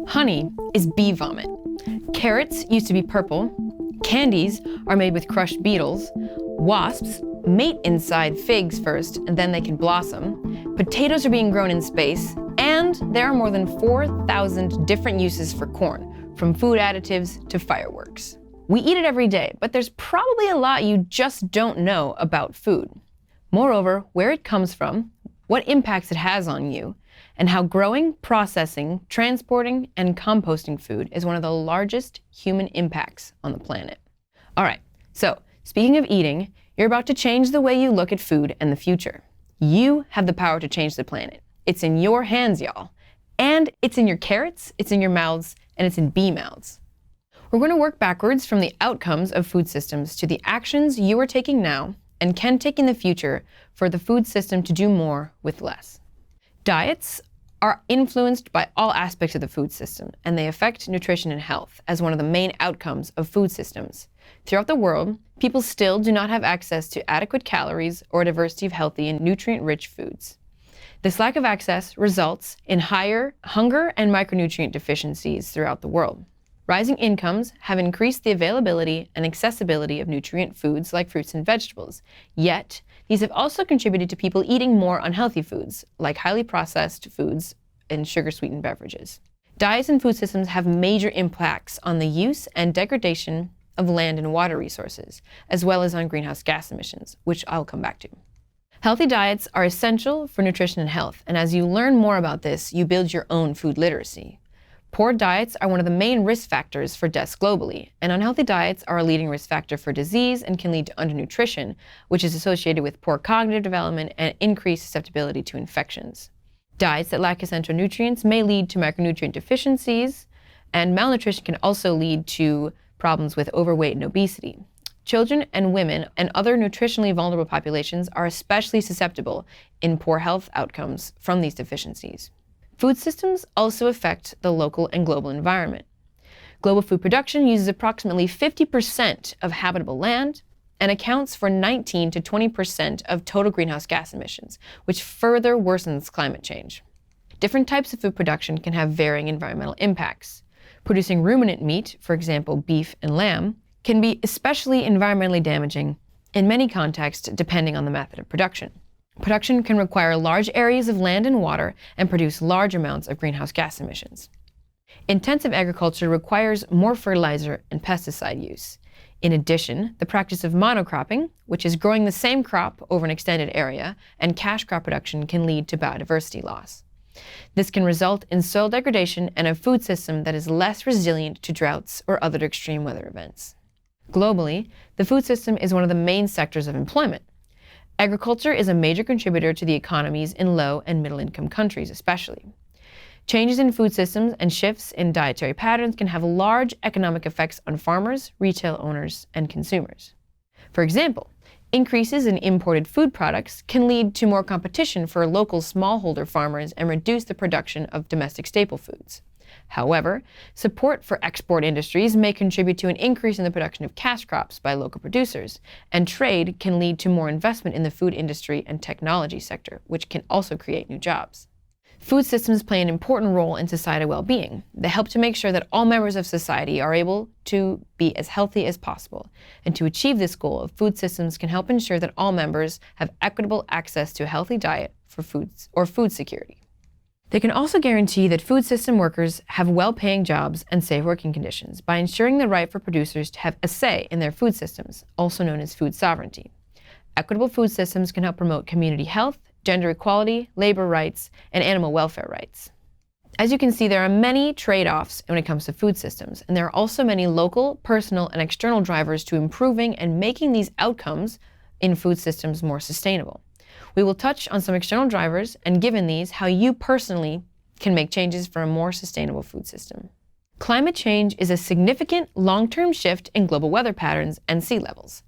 Honey is bee vomit. Carrots used to be purple. Candies are made with crushed beetles. Wasps mate inside figs first, and then they can blossom. Potatoes are being grown in space, and there are more than 4,000 different uses for corn, from food additives to fireworks. We eat it every day, but there's probably a lot you just don't know about food. Moreover, where it comes from, what impacts it has on you, and how growing, processing, transporting, and composting food is one of the largest human impacts on the planet. All right, so speaking of eating, you're about to change the way you look at food and the future. You have the power to change the planet. It's in your hands, y'all. And it's in your carrots, it's in your mouths, and it's in bee mouths. We're going to work backwards from the outcomes of food systems to the actions you are taking now and can take in the future for the food system to do more with less. Diets are influenced by all aspects of the food system, and they affect nutrition and health as one of the main outcomes of food systems. Throughout the world, people still do not have access to adequate calories or a diversity of healthy and nutrient-rich foods. This lack of access results in higher hunger and micronutrient deficiencies throughout the world. Rising incomes have increased the availability and accessibility of nutrient foods like fruits and vegetables, yet these have also contributed to people eating more unhealthy foods, like highly processed foods and sugar-sweetened beverages. Diets and food systems have major impacts on the use and degradation of land and water resources, as well as on greenhouse gas emissions, which I'll come back to. Healthy diets are essential for nutrition and health, and as you learn more about this, you build your own food literacy. Poor diets are one of the main risk factors for deaths globally, and unhealthy diets are a leading risk factor for disease and can lead to undernutrition, which is associated with poor cognitive development and increased susceptibility to infections. Diets that lack essential nutrients may lead to micronutrient deficiencies, and malnutrition can also lead to problems with overweight and obesity. Children and women and other nutritionally vulnerable populations are especially susceptible in poor health outcomes from these deficiencies. Food systems also affect the local and global environment. Global food production uses approximately 50% of habitable land and accounts for 19 to 20% of total greenhouse gas emissions, which further worsens climate change. Different types of food production can have varying environmental impacts. Producing ruminant meat, for example beef and lamb, can be especially environmentally damaging in many contexts depending on the method of production. Production can require large areas of land and water and produce large amounts of greenhouse gas emissions. Intensive agriculture requires more fertilizer and pesticide use. In addition, the practice of monocropping, which is growing the same crop over an extended area, and cash crop production can lead to biodiversity loss. This can result in soil degradation and a food system that is less resilient to droughts or other extreme weather events. Globally, the food system is one of the main sectors of employment. Agriculture is a major contributor to the economies in low and middle-income countries especially. Changes in food systems and shifts in dietary patterns can have large economic effects on farmers, retail owners, and consumers. For example, increases in imported food products can lead to more competition for local smallholder farmers and reduce the production of domestic staple foods. However, support for export industries may contribute to an increase in the production of cash crops by local producers, and trade can lead to more investment in the food industry and technology sector, which can also create new jobs. Food systems play an important role in societal well-being. They help to make sure that all members of society are able to be as healthy as possible. And to achieve this goal, food systems can help ensure that all members have equitable access to a healthy diet for foods or food security. They can also guarantee that food system workers have well-paying jobs and safe working conditions by ensuring the right for producers to have a say in their food systems, also known as food sovereignty. Equitable food systems can help promote community health, gender equality, labor rights, and animal welfare rights. As you can see, there are many trade-offs when it comes to food systems, and there are also many local, personal, and external drivers to improving and making these outcomes in food systems more sustainable. We will touch on some external drivers, and given these, how you personally can make changes for a more sustainable food system. Climate change is a significant long-term shift in global weather patterns and sea levels.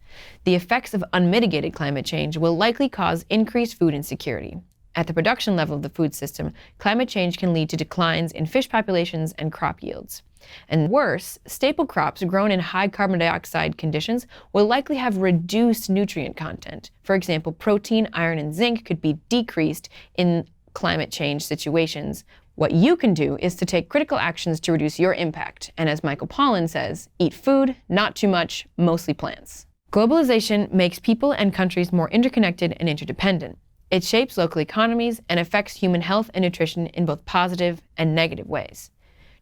The effects of unmitigated climate change will likely cause increased food insecurity. At the production level of the food system, climate change can lead to declines in fish populations and crop yields. And worse, staple crops grown in high carbon dioxide conditions will likely have reduced nutrient content. For example, protein, iron, and zinc could be decreased in climate change situations, what you can do is to take critical actions to reduce your impact. And as Michael Pollan says, eat food, not too much, mostly plants. Globalization makes people and countries more interconnected and interdependent. It shapes local economies and affects human health and nutrition in both positive and negative ways.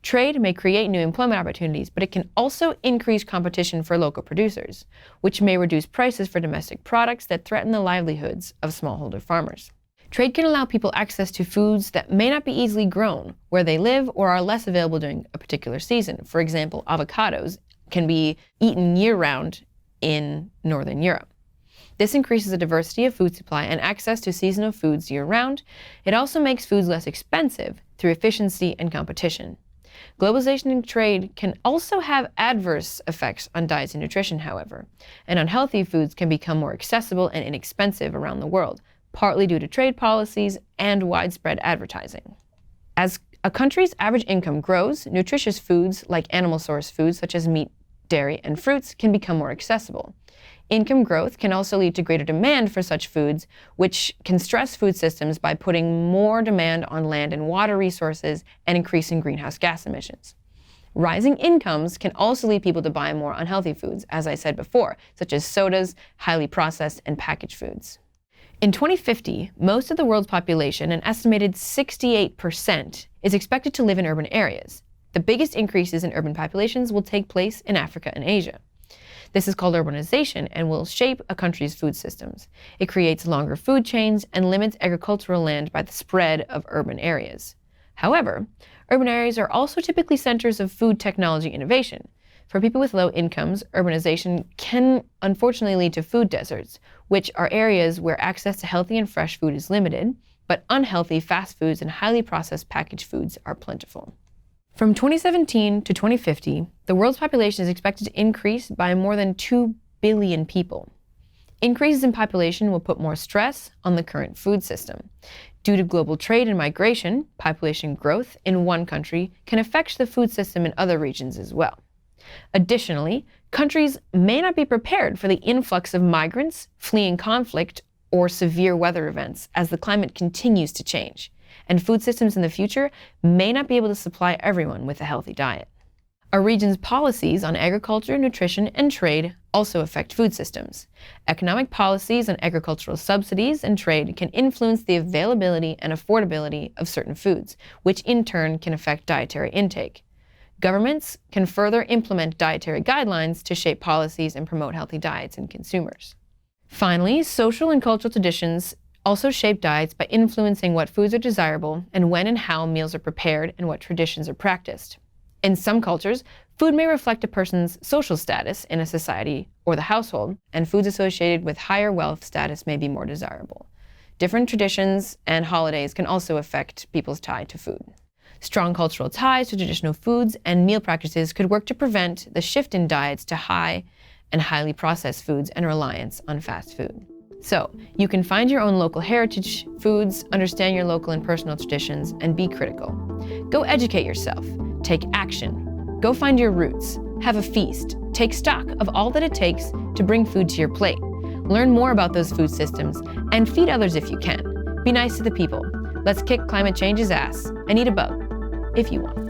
Trade may create new employment opportunities, but it can also increase competition for local producers, which may reduce prices for domestic products that threaten the livelihoods of smallholder farmers. Trade can allow people access to foods that may not be easily grown where they live or are less available during a particular season. For example, avocados can be eaten year-round in Northern Europe. This increases the diversity of food supply and access to seasonal foods year-round. It also makes foods less expensive through efficiency and competition. Globalization and trade can also have adverse effects on diets and nutrition, however, and unhealthy foods can become more accessible and inexpensive around the world, partly due to trade policies and widespread advertising. As a country's average income grows, nutritious foods like animal source foods such as meat, dairy, and fruits can become more accessible. Income growth can also lead to greater demand for such foods, which can stress food systems by putting more demand on land and water resources and increasing greenhouse gas emissions. Rising incomes can also lead people to buy more unhealthy foods, as I said before, such as sodas, highly processed, and packaged foods. In 2050, most of the world's population, an estimated 68%, is expected to live in urban areas. The biggest increases in urban populations will take place in Africa and Asia. This is called urbanization and will shape a country's food systems. It creates longer food chains and limits agricultural land by the spread of urban areas. However, urban areas are also typically centers of food technology innovation. For people with low incomes, urbanization can unfortunately lead to food deserts, which are areas where access to healthy and fresh food is limited, but unhealthy fast foods and highly processed packaged foods are plentiful. From 2017 to 2050, the world's population is expected to increase by more than 2 billion people. Increases in population will put more stress on the current food system. Due to global trade and migration, population growth in one country can affect the food system in other regions as well. Additionally, countries may not be prepared for the influx of migrants fleeing conflict or severe weather events as the climate continues to change, and food systems in the future may not be able to supply everyone with a healthy diet. A region's policies on agriculture, nutrition, and trade also affect food systems. Economic policies on agricultural subsidies and trade can influence the availability and affordability of certain foods, which in turn can affect dietary intake. Governments can further implement dietary guidelines to shape policies and promote healthy diets in consumers. Finally, social and cultural traditions also shape diets by influencing what foods are desirable and when and how meals are prepared and what traditions are practiced. In some cultures, food may reflect a person's social status in a society or the household, and foods associated with higher wealth status may be more desirable. Different traditions and holidays can also affect people's tie to food. Strong cultural ties to traditional foods and meal practices could work to prevent the shift in diets to high and highly processed foods and reliance on fast food. So, you can find your own local heritage foods, understand your local and personal traditions, and be critical. Go educate yourself. Take action. Go find your roots. Have a feast. Take stock of all that it takes to bring food to your plate. Learn more about those food systems and feed others if you can. Be nice to the people. Let's kick climate change's ass and eat a bug if you want.